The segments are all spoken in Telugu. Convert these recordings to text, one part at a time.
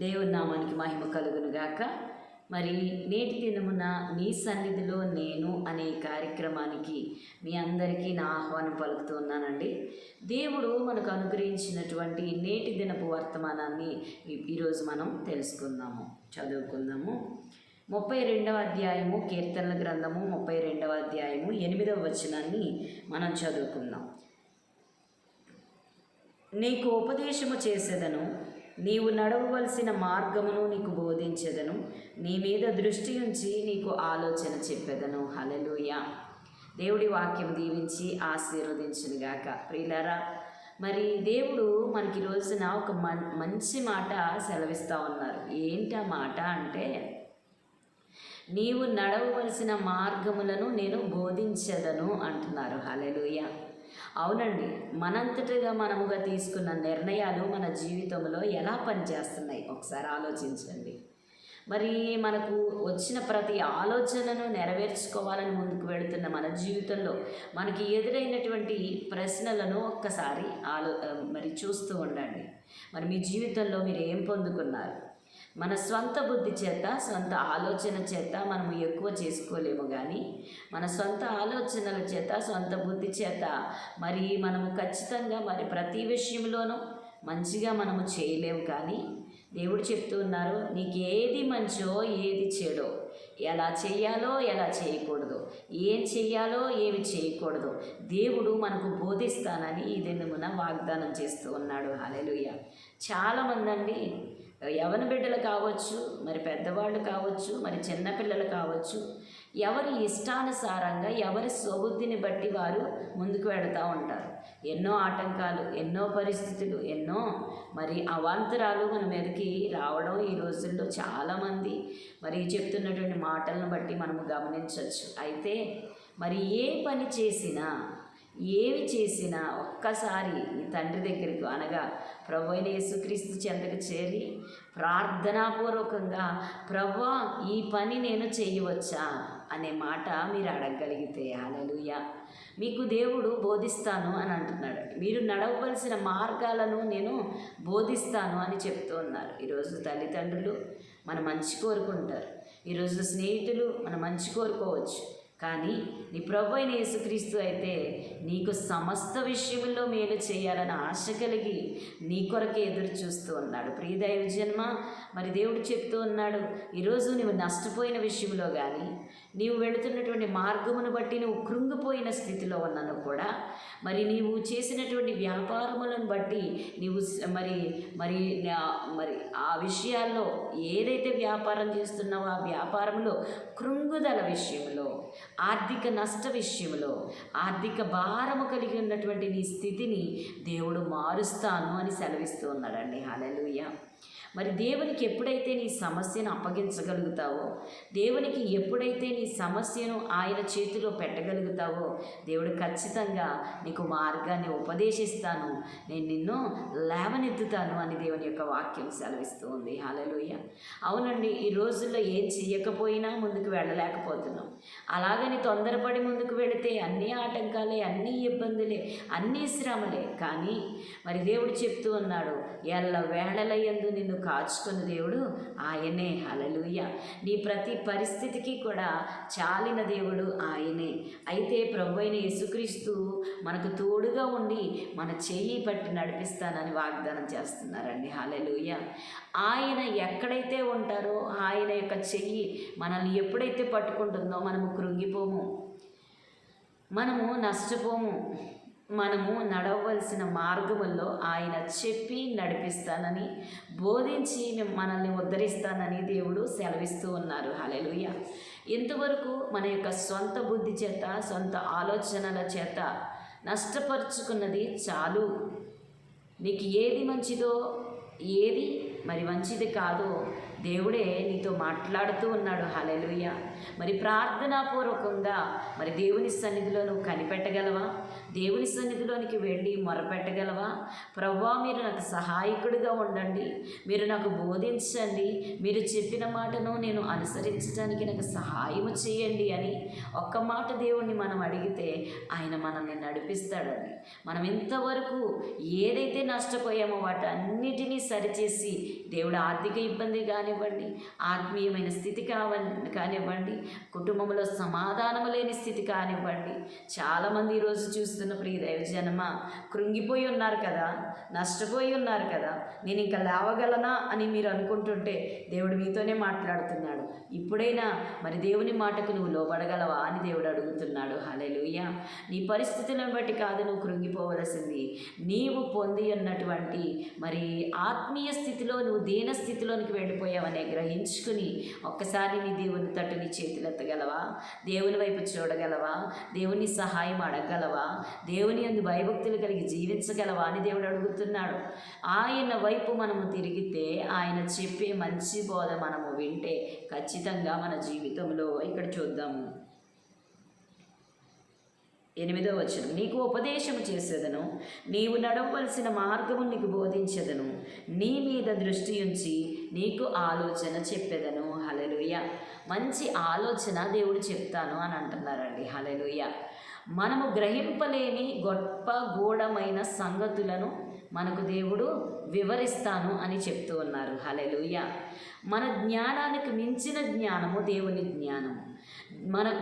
దేవుని నామానికి మహిమ కలుగును గాక. మరి నేటి దినమున నీ సన్నిధిలో నేను అనే కార్యక్రమానికి మీ అందరికీ నా ఆహ్వానం పలుకుతూ ఉన్నానండి. దేవుడు మనకు అనుగ్రహించినటువంటి నేటి దినపు వర్తమానాన్ని ఈరోజు మనం తెలుసుకుందాము, చదువుకుందాము. 32వ అధ్యాయము కీర్తనల గ్రంథము 32వ అధ్యాయము 8వ వచనాన్ని మనం చదువుకుందాం. నీకు ఉపదేశము చేసేదను, నీవు నడవవలసిన మార్గమును నీకు బోధించెదను, నీ మీద దృష్టి ఉంచి నీకు ఆలోచన చెప్పెదను. హల్లెలూయా. దేవుడి వాక్యం దీవించి ఆశీర్వదించునుగాక. ప్రియులారా, మరి దేవుడు మనకి రోజున ఒక మంచి మాట సెలవిస్తూ ఉన్నారు. ఏంటి ఆ మాట అంటే, నీవు నడవవలసిన మార్గములను నేను బోధించెదను అంటున్నారు. హల్లెలూయా. అవునండి, మనంతటిగా మనముగా తీసుకున్న నిర్ణయాలు మన జీవితంలో ఎలా పనిచేస్తున్నాయి ఒకసారి ఆలోచించండి. మరి మనకు వచ్చిన ప్రతి ఆలోచనను నెరవేర్చుకోవాలని ముందుకు వెళుతున్న మన జీవితంలో మనకి ఎదురైనటువంటి ప్రశ్నలను ఒక్కసారి మరి చూస్తూ ఉండండి. మరి మీ జీవితంలో మీరు ఏం పొందుకున్నారు? మన స్వంత బుద్ధి చేత, సొంత ఆలోచన చేత మనము ఎక్కువ చేసుకోలేము, కానీ మన సొంత ఆలోచనల చేత, సొంత బుద్ధి చేత మరి మనము ఖచ్చితంగా మరి ప్రతి విషయంలోనూ మంచిగా మనము చేయలేము. కానీ దేవుడు చెప్తూ ఉన్నారు, నీకు ఏది మంచో ఏది చెడో, ఎలా చేయాలో ఎలా చేయకూడదు, ఏం చెయ్యాలో ఏమి చేయకూడదు దేవుడు మనకు బోధిస్తానని ఈ దినమున వాగ్దానం చేస్తూ ఉన్నాడు. హల్లెలూయా. చాలామంది అండి, యవన బిడ్డలు కావచ్చు, మరి పెద్దవాళ్ళు కావచ్చు, మరి చిన్నపిల్లలు కావచ్చు, ఎవరి ఇష్టానుసారంగా ఎవరి స్వబుద్ధిని బట్టి వారు ముందుకు వెళుతూ ఉంటారు. ఎన్నో ఆటంకాలు, ఎన్నో పరిస్థితులు, ఎన్నో మరి అవాంతరాలు మన మీదకి రావడం ఈ రోజుల్లో చాలామంది మరి చెప్తున్నటువంటి మాటలను బట్టి మనము గమనించవచ్చు. అయితే మరి ఏ పని చేసినా, ఏమి చేసినా ఒక్కసారి నీ తండ్రి దగ్గరకు, అనగా ప్రభువైన యేసుక్రీస్తు చెంతకు చేరి ప్రార్థనాపూర్వకంగా, ప్రభువా ఈ పని నేను చేయవచ్చా అనే మాట మీరు అడగగలిగితే, హల్లెలూయా, మీకు దేవుడు బోధిస్తాను అని అంటున్నాడు. మీరు నడవవలసిన మార్గాలను నేను బోధిస్తాను అని చెప్తూ ఉన్నారు. ఈరోజు తల్లిదండ్రులు మన మంచి కోరుకుంటారు, ఈరోజు స్నేహితులు మన మంచి కోరుకోవచ్చు, కానీ నీ ప్రభు అయిన యేసుక్రీస్తు అయితే నీకు సమస్త విషయంలో మేలు చేయాలని ఆశ కలిగి నీ కొరకే ఎదురు చూస్తూ ఉన్నాడు. ప్రియ దైవజన్మ, మరి దేవుడు చెప్తూ ఉన్నాడు, ఈరోజు నువ్వు నష్టపోయిన విషయంలో కానీ, నీవు వెళుతున్నటువంటి మార్గమును బట్టి నువ్వు కృంగిపోయిన స్థితిలో ఉన్నాను కూడా, మరి నీవు చేసినటువంటి వ్యాపారములను బట్టి నీవు మరి మరి మరి ఆ విషయాల్లో ఏదైతే వ్యాపారం చేస్తున్నావో ఆ వ్యాపారంలో కృంగుదల విషయంలో, ఆర్థిక నష్ట విషయంలో, ఆర్థిక భారము కలిగి ఉన్నటువంటి నీ స్థితిని దేవుడు మారుస్తాను అని సెలవిస్తూ ఉన్నాడండి. హల్లెలూయా. మరి దేవునికి ఎప్పుడైతే నీ సమస్యను అప్పగించగలుగుతావో, దేవునికి ఎప్పుడైతే నీ సమస్యను ఆయన చేతిలో పెట్టగలుగుతావో, దేవుడు ఖచ్చితంగా నీకు మార్గాన్ని ఉపదేశిస్తాను, నేను నిన్ను లేవనెత్తుతాను అని దేవుని యొక్క వాక్యం సెలవిస్తూ ఉంది. హల్లెలూయా. అవునండి, ఈ రోజుల్లో ఏం చేయకపోయినా ముందుకు వెళ్ళలేకపోతున్నాం. అలాగని తొందరపడి ముందుకు వెళితే అన్నీ ఆటంకాలే, అన్నీ ఇబ్బందులే, అన్నీ శ్రమలే. కానీ మరి దేవుడు చెప్తూ ఉన్నాడు, ఎల్ల వేళల యందు నిన్ను కాచుకున్న దేవుడు ఆయనే. హల్లెలూయా. నీ ప్రతి పరిస్థితికి కూడా చాలిన దేవుడు ఆయనే. అయితే ప్రభువైన యేసుక్రీస్తు మనకు తోడుగా ఉండి మన చెయ్యి పట్టి నడిపిస్తానని వాగ్దానం చేస్తున్నారండి. హల్లెలూయా. ఆయన ఎక్కడైతే ఉంటారో ఆయన యొక్క చెయ్యి మనల్ని ఎప్పుడైతే పట్టుకుంటుందో మనము కృంగిపోము, మనము నష్టపోము. మనము నడవలసిన మార్గముల్లో ఆయన చెప్పి నడిపిస్తానని, బోధించి మనల్ని ఉద్ధరిస్తానని దేవుడు సెలవిస్తూ ఉన్నారు. హల్లెలూయా. ఇంతవరకు మన యొక్క సొంత బుద్ధి చేత, సొంత ఆలోచనల చేత నష్టపరుచుకున్నది చాలు. నీకు ఏది మంచిదో, ఏది మరి మంచిది కాదో దేవుడే నీతో మాట్లాడుతూ ఉన్నాడు. హల్లెలూయా. మరి ప్రార్థనాపూర్వకంగా మరి దేవుని సన్నిధిలో నువ్వు కనిపెట్టగలవా? దేవుని సన్నిధిలోనికి వెళ్ళి మొరపెట్టగలవా? ప్రభువా, మీరు నాకు సహాయకుడిగా ఉండండి, మీరు నాకు బోధించండి, మీరు చెప్పిన మాటను నేను అనుసరించడానికి నాకు సహాయము చేయండి అని ఒక్క మాట దేవుణ్ణి మనం అడిగితే ఆయన మనల్ని నడిపిస్తాడండి. మనం ఇంతవరకు ఏదైతే నష్టపోయామో వాటన్నిటినీ సరిచేసి దేవుడు ఆర్థిక ఇబ్బంది కానివ్వండి, ఆత్మీయమైన స్థితి కానివ్వండి, కుటుంబంలో సమాధానం లేని స్థితి కానివ్వండి, చాలామంది ఈరోజు చూస్తున్న ప్రియ దైవజనమా కృంగిపోయి ఉన్నారు కదా, నష్టపోయి ఉన్నారు కదా, నేను ఇంకా లేవగలనా అని మీరు అనుకుంటుంటే దేవుడు మీతోనే మాట్లాడుతున్నాడు. ఇప్పుడైనా మరి దేవుని మాటకు నువ్వు లోబడగలవా అని దేవుడు అడుగుతున్నాడు. హల్లెలూయా. నీ పరిస్థితులను బట్టి కాదు నువ్వు కృంగిపోవలసింది, నీవు పొంది ఉన్నటువంటి మరి ఆత్మీయ స్థితిలో నువ్వు దీన స్థితిలోనికి వెళ్ళిపోయావనే గ్రహించుకుని ఒక్కసారి నీ దేవుని తట్టు నీ చేతులు ఎత్తగలవా? దేవుని వైపు చూడగలవా? దేవుని సహాయం అడగలవా? దేవుని యందు భయభక్తులు కలిగి జీవించగలవా అని దేవుడు అడుగుతున్నాడు. ఆయన వైపు మనము తిరిగితే ఆయన చెప్పే మంచి బోధ మనము వింటే ఖచ్చితంగా మన జీవితంలో ఇక్కడ చూద్దాము 8వ వచనం, నీకు ఉపదేశము చేసేదను, నీవు నడవవలసిన మార్గము నీకు బోధించెదను, నీ మీద దృష్టి ఉంచి నీకు ఆలోచన చెప్పెదను. హల్లెలూయా. మంచి ఆలోచన దేవుడు చెప్తాను అని అంటున్నారండి. హల్లెలూయా. మనము గ్రహింపలేని గొప్ప గూఢమైన సంగతులను మనకు దేవుడు వివరిస్తాను అని చెప్తూ ఉన్నారు. హల్లెలూయా. మన జ్ఞానానికి మించిన జ్ఞానము దేవుని జ్ఞానము.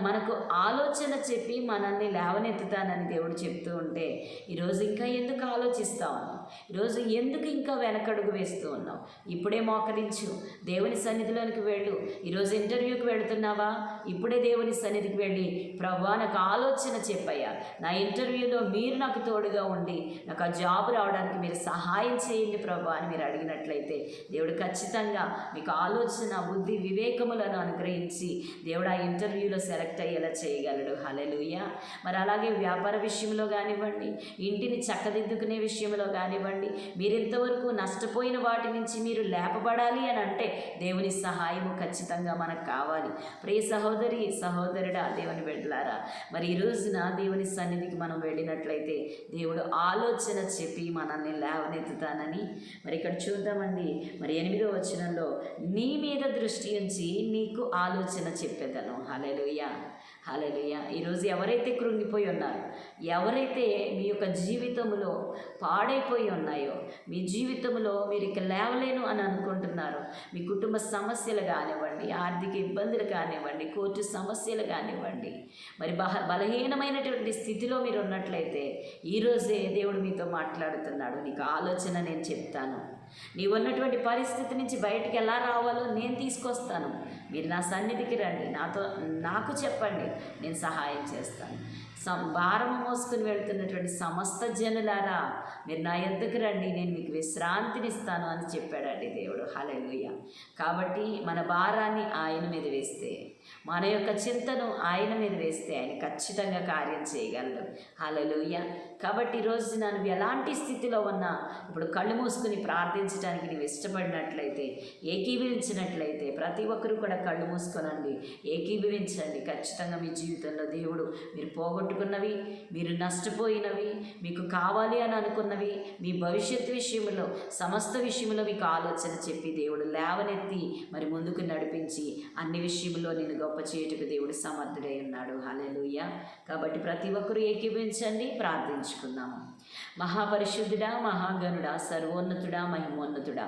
మనకు ఆలోచన చెప్పి మనల్ని లేవనెత్తుతానని దేవుడు చెప్తూ ఉంటే ఈరోజు ఇంకా ఎందుకు ఆలోచిస్తా ఉన్నావు? ఈరోజు ఎందుకు ఇంకా వెనకడుగు వేస్తూ ఉన్నావు? ఇప్పుడే మోకరించు, దేవుని సన్నిధిలోనికి వెళ్ళు. ఈరోజు ఇంటర్వ్యూకి వెళుతున్నావా? ఇప్పుడే దేవుని సన్నిధికి వెళ్ళి ప్రభువా నాకు ఆలోచన చెప్పయ్యా, నా ఇంటర్వ్యూలో మీరు నాకు తోడుగా ఉండి నాకు ఆ జాబ్ రావడానికి మీరు సహాయం చేయండి ప్రభువా అని మీరు అడిగినట్లయితే దేవుడు ఖచ్చితంగా మీకు ఆలోచన, బుద్ధి, వివేకములను అనుగ్రహించి దేవుడు ఆ ఇంటర్వ్యూలో సెలెక్ట్ అయ్యేలా చేయగలడు. హల్లెలూయా. మరి అలాగే వ్యాపార విషయంలో కానివ్వండి, ఇంటిని చక్కదిద్దుకునే విషయంలో కానివ్వండి, మీరు ఇంతవరకు నష్టపోయిన వాటి నుంచి మీరు లేపబడాలి అని అంటే దేవుని సహాయము ఖచ్చితంగా మనకు కావాలి. ప్రియ సహోదరి, సహోదరుడా, దేవుని బిడ్డలారా, మరి ఈ రోజున దేవుని సన్నిధికి మనం వెళ్ళినట్లయితే దేవుడు ఆలోచన చెప్పి మనల్ని లేవనెత్తుతానని మరి ఇక్కడ చూద్దామండి. మరి 8వ వచనంలో, నీ మీద దృష్టి ఉంచి నీకు ఆలోచన చెప్పేదను. హల్లెలూయా. హల్లెలూయా. ఈరోజు ఎవరైతే కృంగిపోయి ఉన్నారో, ఎవరైతే మీ యొక్క జీవితంలో పాడైపోయి ఉన్నాయో, మీ జీవితంలో మీరు ఇక లేవలేను అని అనుకుంటున్నారో, మీ కుటుంబ సమస్యలు కానివ్వండి, ఆర్థిక ఇబ్బందులు కానివ్వండి, కోర్టు సమస్యలు కానివ్వండి, మరి బలహీనమైనటువంటి స్థితిలో మీరు ఉన్నట్లయితే ఈరోజే దేవుడు మీతో మాట్లాడుతున్నాడు. నీకు ఆలోచన నేను చెప్తాను, నీవు ఉన్నటువంటి పరిస్థితి నుంచి బయటికి ఎలా రావాలో నేను తీసుకొస్తాను. మీరు నా సన్నిధికి రండి, నాకు చెప్పండి, నేను సహాయం చేస్తాను. భారం మోసుకుని వెళ్తున్నటువంటి సమస్త జనులారా, మీరు నా యొద్దకు రండి, నేను మీకు విశ్రాంతినిస్తాను అని చెప్పాడండి దేవుడు. హల్లెలూయా. కాబట్టి మన భారాన్ని ఆయన మీద వేస్తే, మన యొక్క చింతను ఆయన మీద వేస్తే ఆయన ఖచ్చితంగా కార్యం చేయగలడు. హల్లెలూయా. కాబట్టి ఈరోజు నువ్వు ఎలాంటి స్థితిలో ఉన్నా ఇప్పుడు కళ్ళు మూసుకుని ప్రార్థించడానికి నువ్వు ఇష్టపడినట్లయితే, ఏకీభవించినట్లయితే, ప్రతి ఒక్కరూ కూడా కళ్ళు మూసుకోనండి, ఏకీభవించండి. ఖచ్చితంగా మీ జీవితంలో దేవుడు మీరు పోగొట్టుకున్నవి, మీరు నష్టపోయినవి, మీకు కావాలి అని అనుకున్నవి, మీ భవిష్యత్తు విషయంలో, సమస్త విషయంలో మీకు ఆలోచన చెప్పి దేవుడు లేవనెత్తి మరి ముందుకు నడిపించి అన్ని విషయంలో నేను గొప్ప చేయుటకు దేవుడు సమర్థుడై ఉన్నాడు. హల్లెలూయా. కాబట్టి ప్రతి ఒక్కరూ ఏకీభవించండి, ప్రార్థించుకుందాము. మహాపరిశుద్ధుడా, మహాగణుడా, సర్వోన్నతుడా, మహిమోన్నతుడా,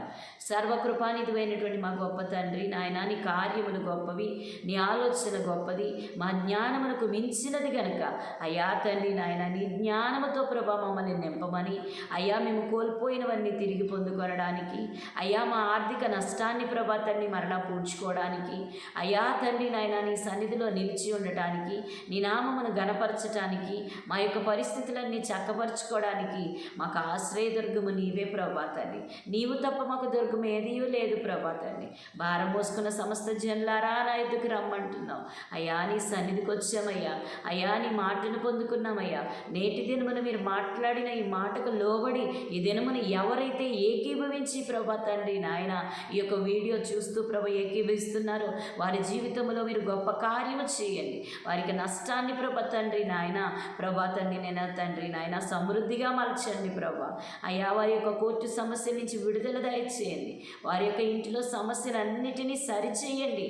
సర్వకృపానిధివైనటువంటి మా గొప్ప తండ్రి, నాయన నీ కార్యములు గొప్పవి, నీ ఆలోచన గొప్పది, మా జ్ఞానమునకు మించినది గనుక అయ్యా తండ్రి నాయన నీ జ్ఞానముతో ప్రభా మమ్మల్ని నింపమని, అయ్యా మేము కోల్పోయినవన్నీ తిరిగి పొందుకొనడానికి, అయ్యా మా ఆర్థిక నష్టాన్ని ప్రభా తండ్రి మరలా పూడ్చుకోవడానికి, అయ్యా తండ్రి నాయన నీ సన్నిధిలో నిలిచి ఉండటానికి, నీ నామమును గణపరచటానికి, మా యొక్క పరిస్థితులన్నీ చక్కపరచుకోవడానికి తండ్రి, మాకు ఆశ్రయదుర్గము నీవే ప్రభా తండ్రి. నీవు తప్ప మాకు దుర్గం ఏదీ లేదు ప్రభా తండ్రి. భారం మోసుకున్న సమస్త జనులారా నా ఎద్దుకు రమ్మంటున్నావు అయ్యా. నీ సన్నిధికి వచ్చామయ్యా. అయ్యా నీ మాటను పొందుకున్నామయ్యా. నేటి దినమున మీరు మాట్లాడిన ఈ మాటకు లోబడి ఈ దినమున ఎవరైతే ఏకీభవించి ప్రభా తండ్రి నాయన ఈ యొక్క వీడియో చూస్తూ ప్రభు ఏకీభవిస్తున్నారో వారి జీవితంలో మీరు గొప్ప కార్యము చేయండి. వారికి నష్టాన్ని ప్రభా తండ్రి నాయన ప్రభా తండ్రి నేను తండ్రి నాయన సమృద్ధిగా మలచండి ప్రభా. అయ్యా వారి యొక్క కోర్టు సమస్య నుంచి విడుదల దయచేయండి. వారి యొక్క ఇంటిలో సమస్యలన్నిటినీ సరిచేయండి.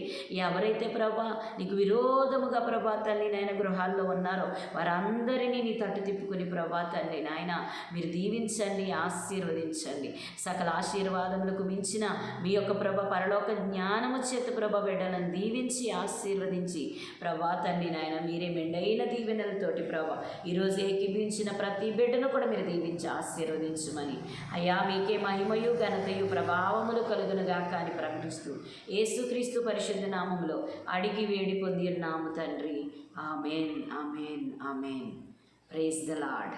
ఎవరైతే ప్రభా నీకు విరోధముగా ప్రభా తండ్రి నాయన గృహాల్లో ఉన్నారో వారందరినీ నీ తట్టు తిప్పుకుని ప్రభా తండ్రి నాయన మీరు దీవించండి, ఆశీర్వదించండి. సకల ఆశీర్వాదములకు మించిన మీ యొక్క ప్రభ పరలోక జ్ఞానము చేత ప్రభ బిడ్డలను దీవించి ఆశీర్వదించి ప్రభా తండ్రి నాయన మీరే మెండైన దీవెనలతోటి ప్రభ ఈరోజు ఏకీభించిన ప్రతి బిడ్డను కూడా మీరు దీవించి ఆశీర్వదించమని అయ్యా మీకే మహిమయు ఘనతయు ప్రభావములు కలుగునుగా కానీ ప్రకటిస్తూ యేసుక్రీస్తు పరిశుద్ధ నామములో అడిగి వేడి పొంది ఉన్నాము తండ్రి. Amen, amen, amen. Praise the lord.